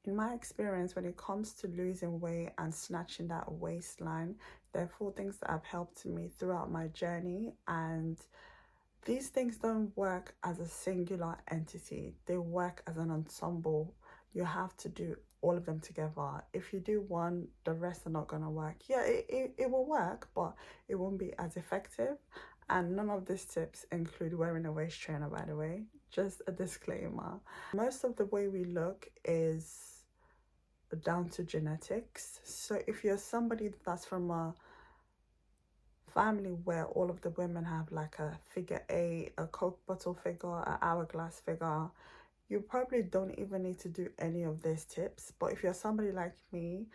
In my experience, when it comes to losing weight and snatching that waistline, there are 4 things that have helped me throughout my journey, and these things don't work as a singular entity. They work as an ensemble. You have to do all of them together. If you do one, the rest are not going to work. Yeah, it will work, but it won't be as effective. And none of these tips include wearing a waist trainer, by the way. Just a disclaimer. Most of the way we look is down to genetics. So if you're somebody that's from a family where all of the women have like a figure 8, a Coke bottle figure, an hourglass figure, you probably don't even need to do any of these tips. But if you're somebody like me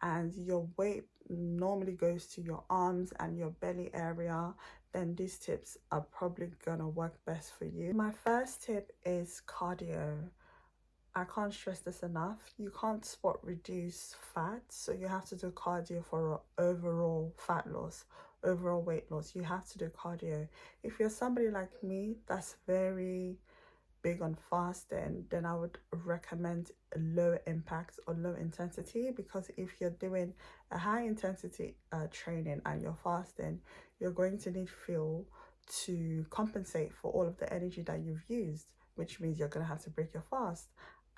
and your weight normally goes to your arms and your belly area, then these tips are probably gonna work best for you. My first tip is cardio. I can't stress this enough. You can't spot reduce fat, so you have to do cardio for overall fat loss, overall weight loss. You have to do cardio. If you're somebody like me that's very big on fasting, then I would recommend low impact or low intensity, because if you're doing a high intensity training and you're fasting, you're going to need fuel to compensate for all of the energy that you've used, which means you're going to have to break your fast.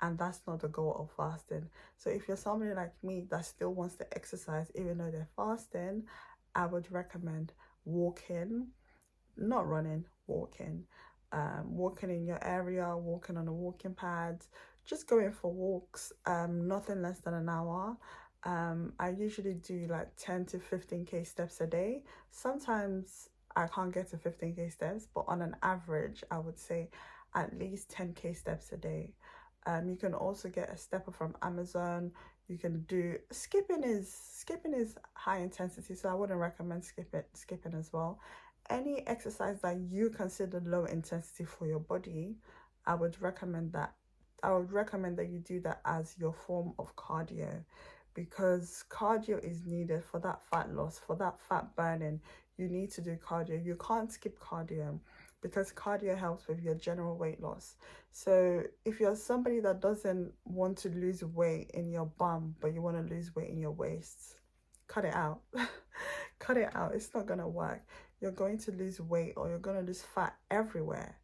And that's not the goal of fasting. So if you're somebody like me that still wants to exercise even though they're fasting, I would recommend walking, not running, walking. Walking in your area, walking on a walking pad, just going for walks, nothing less than an hour. I usually do like 10 to 15k steps a day. Sometimes I can't get to 15k steps, but on an average, I would say at least 10k steps a day. You can also get a stepper from Amazon. You can do skipping is high intensity, so I wouldn't recommend skipping as well. Any exercise that you consider low intensity for your body, I would recommend that. I would recommend that you do that as your form of cardio, because cardio is needed for that fat loss, for that fat burning. You need to do cardio. You can't skip cardio, because cardio helps with your general weight loss. So if you're somebody that doesn't want to lose weight in your bum, but you want to lose weight in your waist, cut it out. Cut it out. It's not going to work. You're going to lose weight or you're going to lose fat everywhere.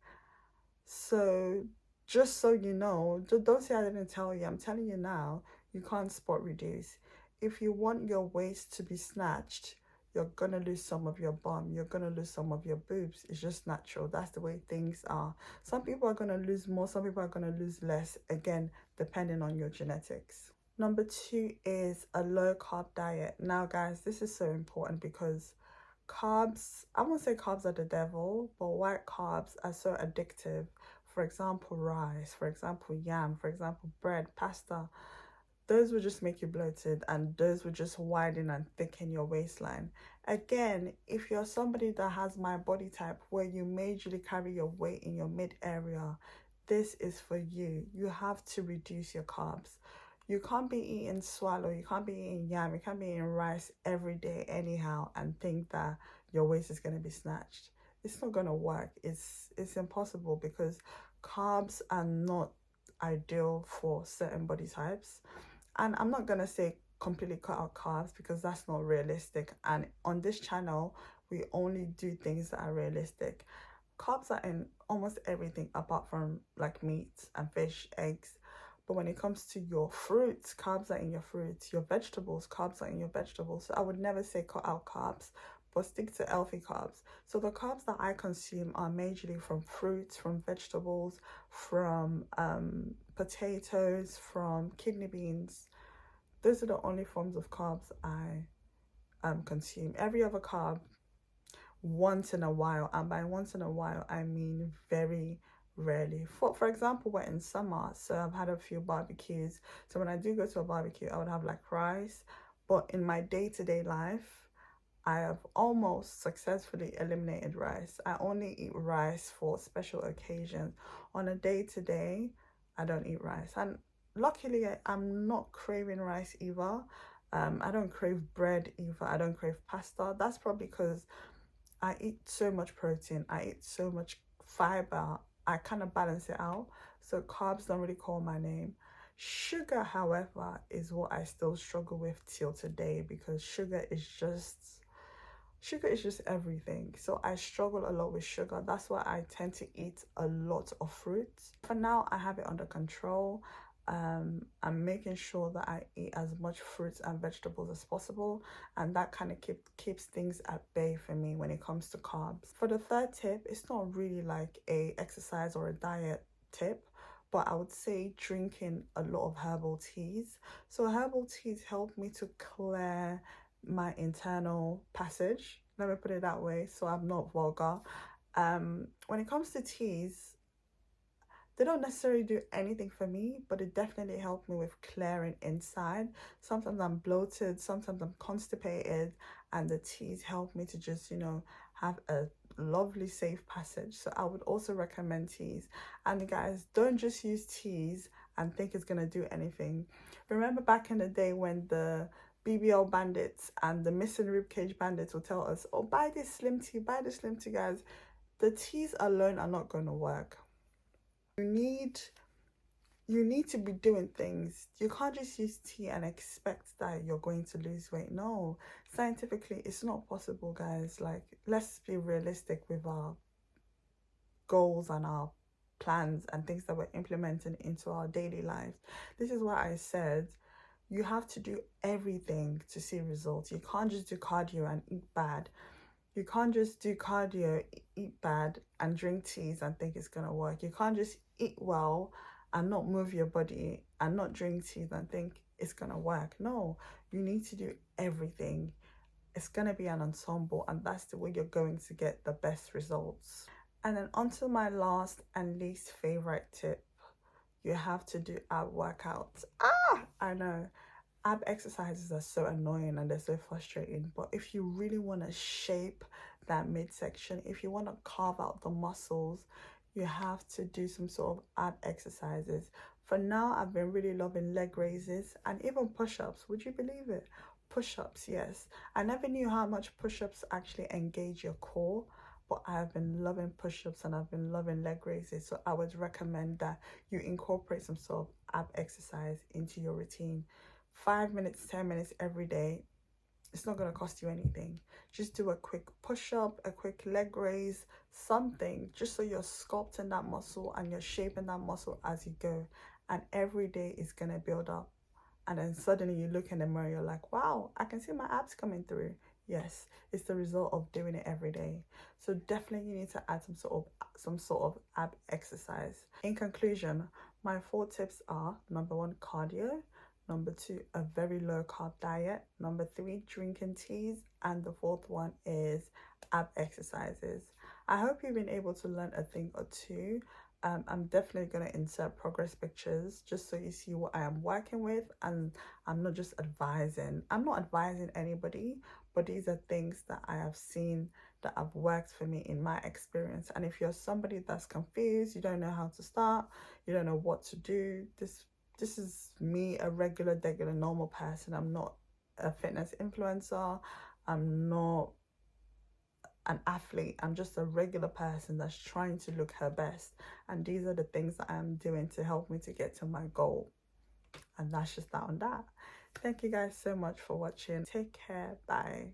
So just so you know, don't say I didn't tell you. I'm telling you now, you can't spot reduce. If you want your waist to be snatched, you're going to lose some of your bum. You're going to lose some of your boobs. It's just natural. That's the way things are. Some people are going to lose more. Some people are going to lose less. Again, depending on your genetics. Number 2 is a low carb diet. Now, guys, this is so important because carbs, I won't say carbs are the devil, but white carbs are so addictive. For example, rice, for example, yam, for example, bread, pasta. Those will just make you bloated, and those will just widen and thicken your waistline. Again, if you're somebody that has my body type where you majorly carry your weight in your mid area, this is for you. You have to reduce your carbs. You can't be eating swallow, you can't be eating yam, you can't be eating rice every day anyhow and think that your waist is going to be snatched. It's not going to work. It's impossible, because carbs are not ideal for certain body types. And I'm not going to say completely cut out carbs, because that's not realistic. And on this channel, we only do things that are realistic. Carbs are in almost everything apart from like meat and fish, eggs. But when it comes to your fruits, carbs are in your fruits. Your vegetables, carbs are in your vegetables. So I would never say cut out carbs, but stick to healthy carbs. So the carbs that I consume are majorly from fruits, from vegetables, from potatoes, from kidney beans. Those are the only forms of carbs I consume. Every other carb, once in a while, and by once in a while I mean very rarely. For example, we're in summer, so I've had a few barbecues. So when I do go to a barbecue, I would have like rice. But in my day-to-day life, I have almost successfully eliminated rice. I only eat rice for special occasions. On a day-to-day, I don't eat rice. And luckily, I'm not craving rice either. I don't crave bread either. I don't crave pasta. That's probably because I eat so much protein. I eat so much fiber. I kind of balance it out. So carbs don't really call my name. Sugar, however, is what I still struggle with till today, because sugar is just everything. So I struggle a lot with sugar. That's why I tend to eat a lot of fruits. For now, I have it under control. I'm making sure that I eat as much fruits and vegetables as possible, and that kind of keeps things at bay for me when it comes to carbs. For the third tip, it's not really like a exercise or a diet tip, but I would say drinking a lot of herbal teas. So herbal teas help me to clear my internal passage, let me put it that way, so I'm not vulgar. When it comes to teas, they don't necessarily do anything for me, but it definitely helped me with clearing inside. Sometimes I'm bloated, sometimes I'm constipated, and the teas help me to just, have a lovely safe passage. So I would also recommend teas. And guys, don't just use teas and think it's gonna do anything. Remember back in the day when the BBL bandits and the missing ribcage bandits will tell us, oh, buy this slim tea, guys. The teas alone are not going to work. You need to be doing things. You can't just use tea and expect that you're going to lose weight. No, scientifically, it's not possible, guys. Like, let's be realistic with our goals and our plans and things that we're implementing into our daily lives. This is why I said you have to do everything to see results. You can't just do cardio and eat bad. You can't just do cardio, eat bad, and drink teas and think it's gonna work. You can't just eat well and not move your body and not drink teas and think it's gonna work. No, you need to do everything. It's gonna be an ensemble, and that's the way you're going to get the best results. And then onto my last and least favorite tip. You have to do ab workouts. I know. Ab exercises are so annoying and they're so frustrating, but if you really want to shape that midsection, if you want to carve out the muscles, you have to do some sort of ab exercises. For now, I've been really loving leg raises and even push-ups. Would you believe it? Push-ups, yes. I never knew how much push-ups actually engage your core, but I've been loving push-ups and I've been loving leg raises. So I would recommend that you incorporate some sort of ab exercise into your routine. 5 minutes, 10 minutes every day. It's not going to cost you anything. Just do a quick push-up, a quick leg raise, something, just so you're sculpting that muscle and you're shaping that muscle as you go. And every day is going to build up. And then suddenly you look in the mirror, you're like, wow, I can see my abs coming through. Yes, it's the result of doing it every day. So definitely you need to add some sort of ab exercise. In conclusion, my 4 tips are: number 1, cardio; number 2, a very low carb diet; number 3, drinking teas; and the 4th one is ab exercises. I hope you've been able to learn a thing or two. I'm definitely going to insert progress pictures just so you see what I am working with, and I'm not just advising. I'm not advising anybody, but these are things that I have seen that have worked for me in my experience. And if you're somebody that's confused, you don't know how to start, you don't know what to do, this is me, a regular, normal person. I'm not a fitness influencer. I'm not an athlete. I'm just a regular person that's trying to look her best. And these are the things that I'm doing to help me to get to my goal. And that's just that on that. Thank you guys so much for watching. Take care. Bye.